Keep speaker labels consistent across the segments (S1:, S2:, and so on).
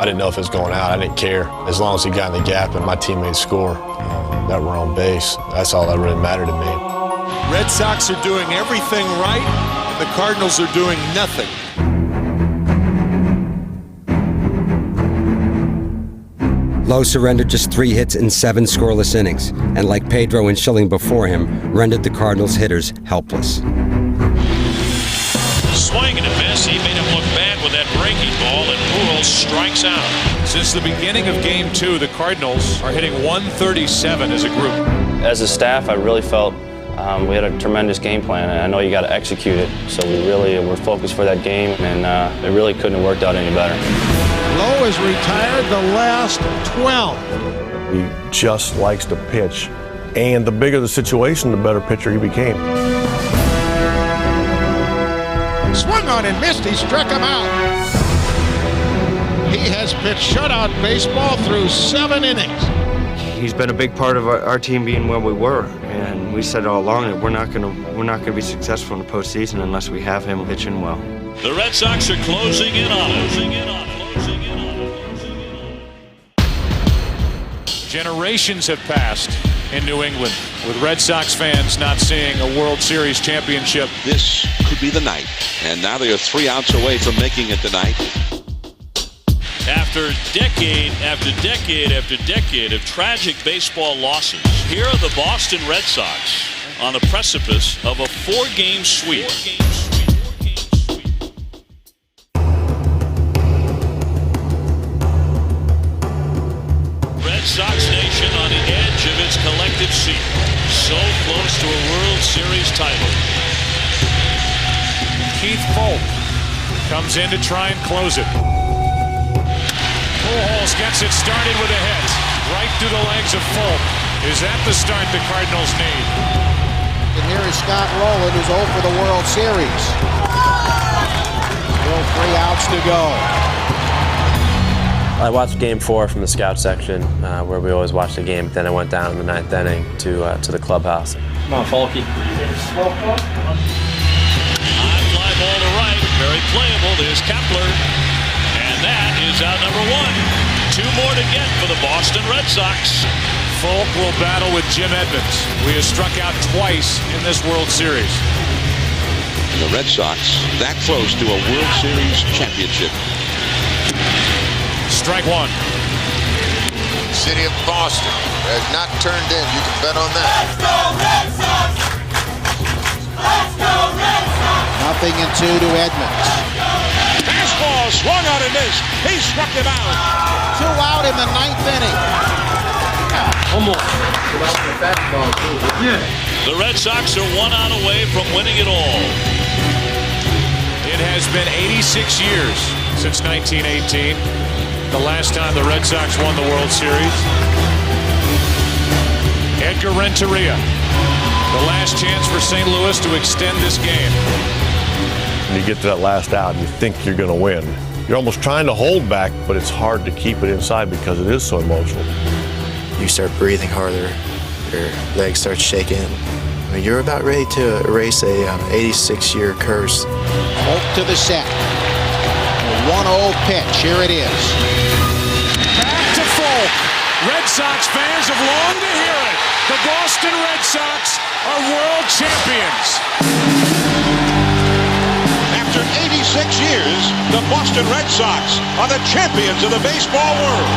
S1: I didn't know if it was going out. I didn't care. As long as he got in the gap and my teammates score, that we're on base, that's all that really mattered to me.
S2: Red Sox are doing everything right, and the Cardinals are doing nothing.
S3: Lowe surrendered just 3 hits in 7 scoreless innings, and like Pedro and Schilling before him, rendered the Cardinals' hitters helpless.
S4: Swing and a miss. He made him look bad with that breaking ball, and Pujols strikes out.
S5: Since the beginning of Game 2, the Cardinals are hitting .137 as a group.
S6: As a staff, I really felt we had a tremendous game plan, and I know you got to execute it. So we really were focused for that game, and it really couldn't have worked out any better.
S2: Lowe has retired the last 12.
S7: He just likes to pitch, and the bigger the situation, the better pitcher he became.
S2: Swung on and missed. He struck him out. He has pitched shutout baseball through 7 innings.
S8: He's been a big part of our team being where we were, and we said all along that we're not going to be successful in the postseason unless we have him pitching well.
S4: The Red Sox are closing in on it.
S5: Generations have passed in New England, with Red Sox fans not seeing a World Series championship.
S9: This could be the night, and now they are 3 outs away from making it tonight.
S4: After decade after decade after decade of tragic baseball losses, here are the Boston Red Sox on the precipice of a 4-game sweep. Red Sox Nation on the edge of its collective seat, so close to a World Series title.
S5: Keith Folk comes in to try and close it. Pujols gets it started with a hit, right through the legs of Folk. Is that the start the Cardinals need?
S2: And here is Scott Rowland, who's 0 for the World Series. Still 3 outs to go.
S10: I watched Game 4 from the scout section, where we always watch the game. Then I went down in the 9th inning to the clubhouse. Come on, Folky.
S4: High fly ball to right, very playable. There's Kepler, and that is out number 1. 2 more to get for the Boston Red Sox.
S5: Folk will battle with Jim Edmonds, who has struck out twice in this World Series.
S9: The Red Sox that close to a World Series championship.
S5: Strike 1.
S11: City of Boston has not turned in. You can bet on that.
S2: Let's go Red Sox! Let's go Red Sox! Nothing in 2 to Edmonds.
S9: Fastball swung on and missed. He struck him out.
S2: 2 out in the 9th inning.
S10: Almost.
S4: The Red Sox are 1 out away from winning it all.
S5: It has been 86 years since 1918. The last time the Red Sox won the World Series. Edgar Renteria, the last chance for St. Louis to extend this game.
S7: When you get to that last out, you think you're going to win. You're almost trying to hold back, but it's hard to keep it inside because it is so emotional.
S12: You start breathing harder, your legs start shaking. I mean, you're about ready to erase a 86-year curse.
S2: Folk to the set. A 1-0 pitch. Here it is.
S5: Back to Folk. Red Sox fans have longed to hear it. The Boston Red Sox are world champions.
S9: After 86 years, the Boston Red Sox are the champions of the baseball world.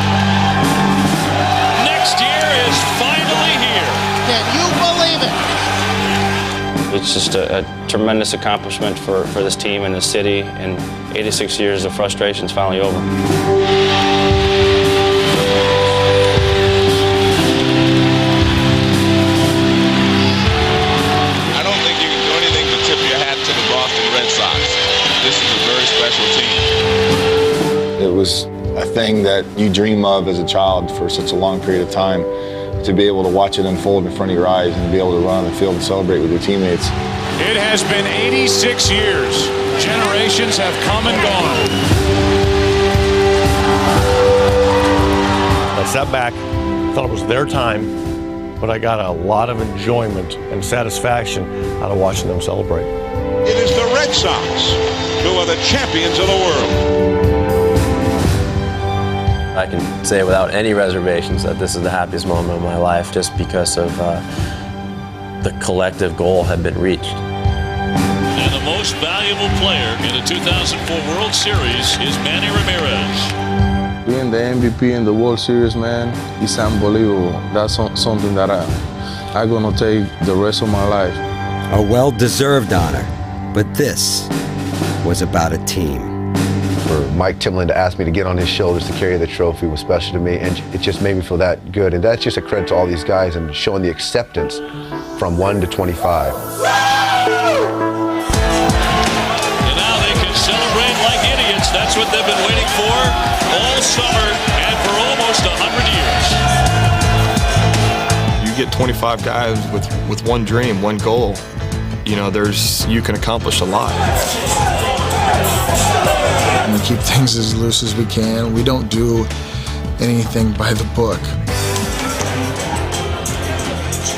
S4: Next year is finally here.
S2: Can you believe it?
S6: It's just a tremendous accomplishment for this team and the city, and 86 years of frustration is finally over.
S9: I don't think you can do anything but tip your hat to the Boston Red Sox. This is a very special team.
S1: It was a thing that you dream of as a child for such a long period of time. To be able to watch it unfold in front of your eyes and be able to run on the field and celebrate with your teammates.
S5: It has been 86 years. Generations have come and gone.
S7: I sat back, thought it was their time, but I got a lot of enjoyment and satisfaction out of watching them celebrate.
S9: It is the Red Sox who are the champions of the world.
S10: I can say without any reservations that this is the happiest moment of my life, just because of the collective goal had been reached.
S4: And the most valuable player in the 2004 World Series is Manny Ramirez.
S13: Being the MVP in the World Series, man, it's unbelievable. That's something that I'm going to take the rest of my life.
S3: A well-deserved honor, but this was about a team.
S14: For Mike Timlin to ask me to get on his shoulders to carry the trophy was special to me, and it just made me feel that good. And that's just a credit to all these guys and showing the acceptance from 1 to 25.
S4: And now they can celebrate like idiots. That's what they've been waiting for all summer and for almost 100 years.
S15: You get 25 guys with one dream, one goal. You know, you can accomplish a lot.
S16: We keep things as loose as we can. We don't do anything by the book.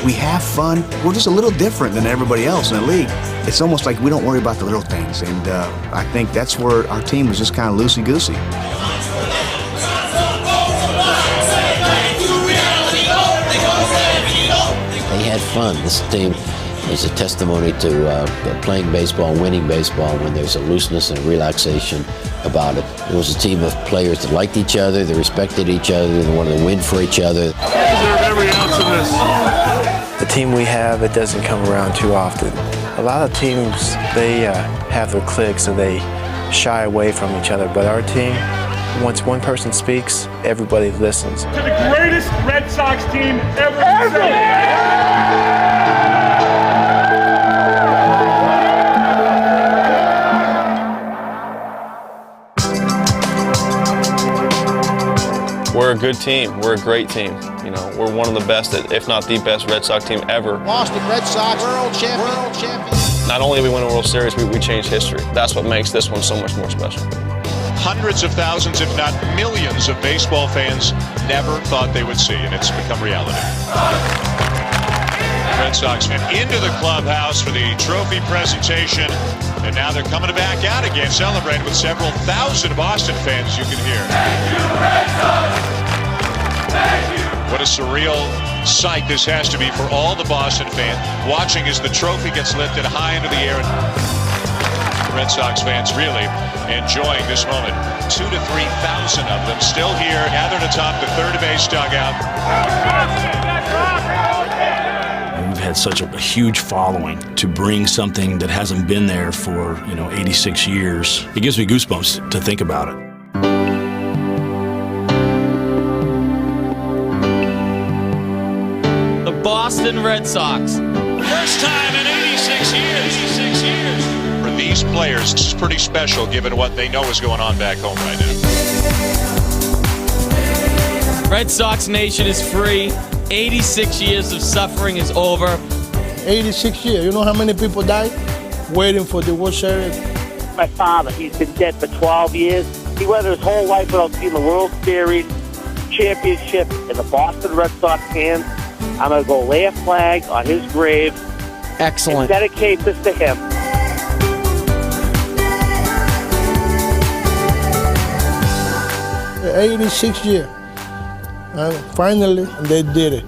S2: We have fun. We're just a little different than everybody else in the league. It's almost like we don't worry about the little things, and I think that's where our team was just kind of loosey-goosey.
S17: They had fun. This team is a testimony to playing baseball, winning baseball, when there's a looseness and a relaxation about it. It was a team of players that liked each other, they respected each other, they wanted to win for each other.
S18: Every ounce of this.
S12: The team we have, it doesn't come around too often. A lot of teams, they have their cliques and they shy away from each other, but our team, once one person speaks, everybody listens.
S5: To the greatest Red Sox team ever.
S6: We're a good team. We're a great team. You know, we're one of the best, if not the best, Red Sox team ever.
S2: Boston Red Sox, world champion.
S6: Not only did we win a World Series, we changed history. That's what makes this one so much more special.
S19: Hundreds of thousands, if not millions, of baseball fans never thought they would see, and it's become reality. Red Sox went into the clubhouse for the trophy presentation, and now they're coming back out again, celebrating with several thousand Boston fans, you can hear.
S5: Thank you, Red Sox. Thank you.
S19: What a surreal sight this has to be for all the Boston fans, watching as the trophy gets lifted high into the air. Red Sox fans really enjoying this moment. 2,000 to 3,000 of them still here, gathered atop the third base dugout.
S20: We've had such a huge following. To bring something that hasn't been there for 86 years, it gives me goosebumps to think about it.
S21: The Boston Red Sox.
S4: First time in 86 years. 86 years.
S19: For these players, it's pretty special given what they know is going on back home right now.
S21: Red Sox Nation is free. 86 years of suffering is over.
S16: 86 years. You know how many people died waiting for the World Series?
S22: My father, he's been dead for 12 years. He went his whole life without seeing the World Series, championship, in the Boston Red Sox hands. I'm going to go lay a flag on his grave.
S21: Excellent.
S22: And dedicate this to him.
S16: The 86 years. And finally, they did it.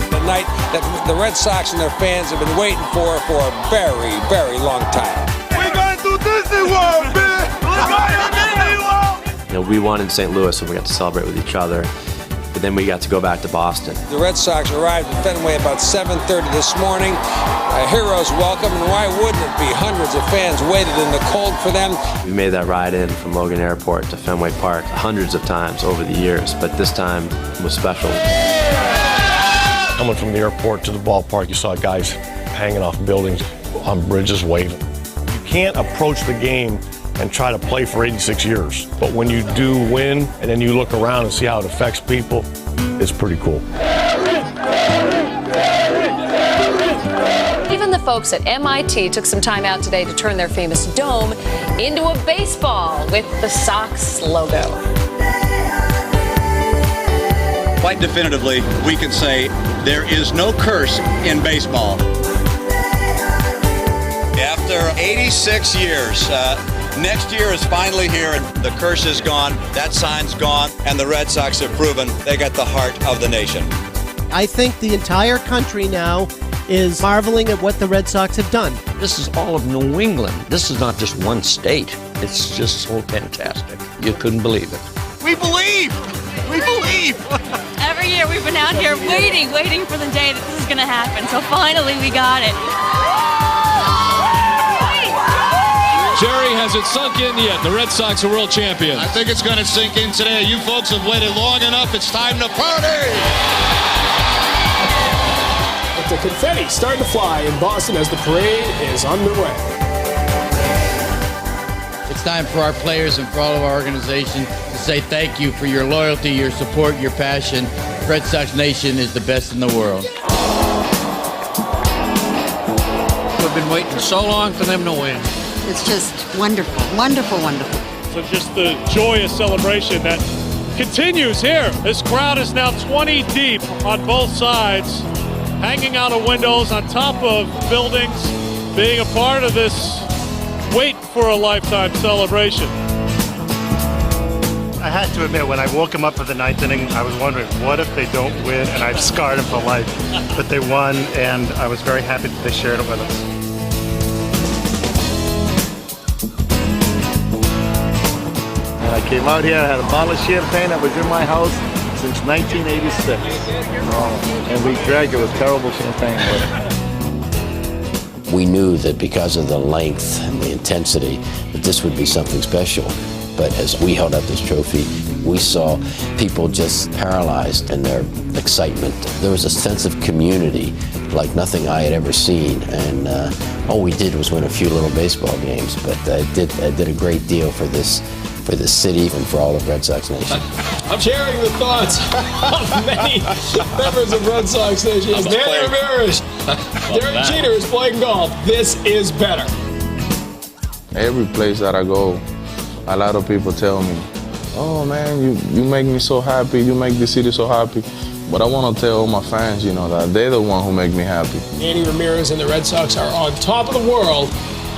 S23: The night that the Red Sox and their fans have been waiting for a very, very long time.
S18: We're going to Disney World, man! We're going to Disney World!
S10: We won in St. Louis, and we got to celebrate with each other. But then we got to go back to Boston.
S23: The Red Sox arrived at Fenway about 7:30 this morning. A hero's welcome, and why wouldn't it be? Hundreds of fans waited in the cold for them.
S10: We made that ride in from Logan Airport to Fenway Park hundreds of times over the years, but this time was special.
S7: Coming from the airport to the ballpark, you saw guys hanging off buildings on bridges waving. You can't approach the game and try to play for 86 years. But when you do win, and then you look around and see how it affects people, it's pretty cool.
S24: Even the folks at MIT took some time out today to turn their famous dome into a baseball with the Sox logo.
S25: Quite definitively, we can say there is no curse in baseball. After 86 years. Next year is finally here, and the curse is gone, that sign's gone, and the Red Sox have proven they got the heart of the nation.
S1: I think the entire country now is marveling at what the Red Sox have done.
S8: This is all of New England. This is not just one state. It's just so fantastic. You couldn't believe it.
S18: We believe! We believe!
S9: Every year we've been out here waiting for the day that this is going to happen. So finally we got it.
S5: Jerry, has it sunk in yet? The Red Sox are world champions.
S18: I think it's going to sink in today. You folks have waited long enough. It's time to party!
S11: The confetti starting to fly in Boston as the parade is underway.
S13: It's time for our players and for all of our organization to say thank you for your loyalty, your support, your passion. Red Sox Nation is the best in the world.
S8: We've been waiting so long for them to win.
S26: It's just wonderful, wonderful, wonderful.
S5: So just the joyous celebration that continues here. This crowd is now 20 deep on both sides, hanging out of windows, on top of buildings, being a part of this wait for a lifetime celebration.
S27: I had to admit, when I woke him up for the ninth inning, I was wondering, what if they don't win? And I've scarred him for life. But they won, and I was very happy that they shared it with us.
S28: And I came out here, I had a bottle of champagne that was in my house since 1986. And we dragged it with terrible champagne with it.
S17: We knew that because of the length and the intensity, that this would be something special. But as we held up this trophy, we saw people just paralyzed in their excitement. There was a sense of community like nothing I had ever seen. And all we did was win a few little baseball games, but I did a great deal for this city and for all of Red Sox Nation.
S11: I'm sharing the thoughts of many members of Red Sox Nation. As Danny Ramirez, Derek Jeter is playing golf. This is better.
S29: Every place that I go, a lot of people tell me, oh man, you make me so happy, you make the city so happy. But I want to tell all my fans, that they're the one who make me happy.
S11: Danny Ramirez and the Red Sox are on top of the world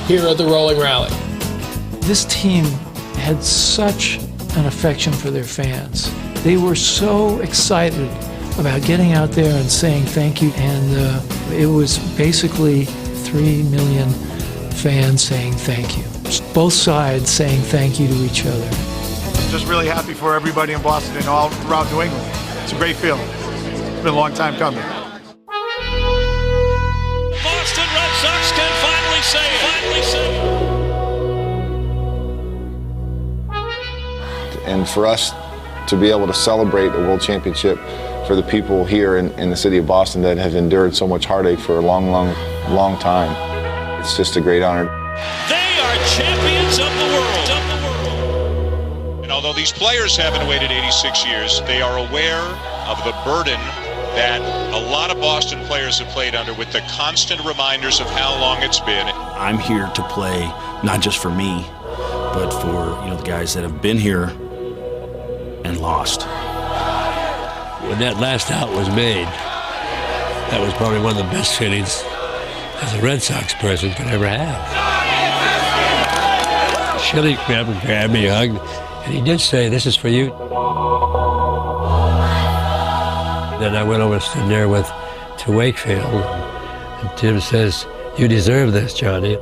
S11: here at the Rolling Rally.
S30: This team had such an affection for their fans. They were so excited about getting out there and saying thank you, and it was basically 3 million fans saying thank you. Both sides saying thank you to each other.
S27: Just really happy for everybody in Boston and all throughout New England. It's a great feeling. It's been a long time coming.
S4: Boston Red Sox can finally say it.
S14: And for us to be able to celebrate a world championship for the people here in the city of Boston that have endured so much heartache for a long, long, long time, it's just a great honor.
S4: They are champions of the world.
S19: And although these players haven't waited 86 years, they are aware of the burden that a lot of Boston players have played under, with the constant reminders of how long it's been.
S20: I'm here to play not just for me, but for the guys that have been here and lost.
S31: When that last out was made, that was probably one of the best feelings as a Red Sox person could ever have. Shelley grabbed me, hugged, and he did say, "This is for you." Then I went over and stood there to Wakefield, and Tim says, "You deserve this, Johnny."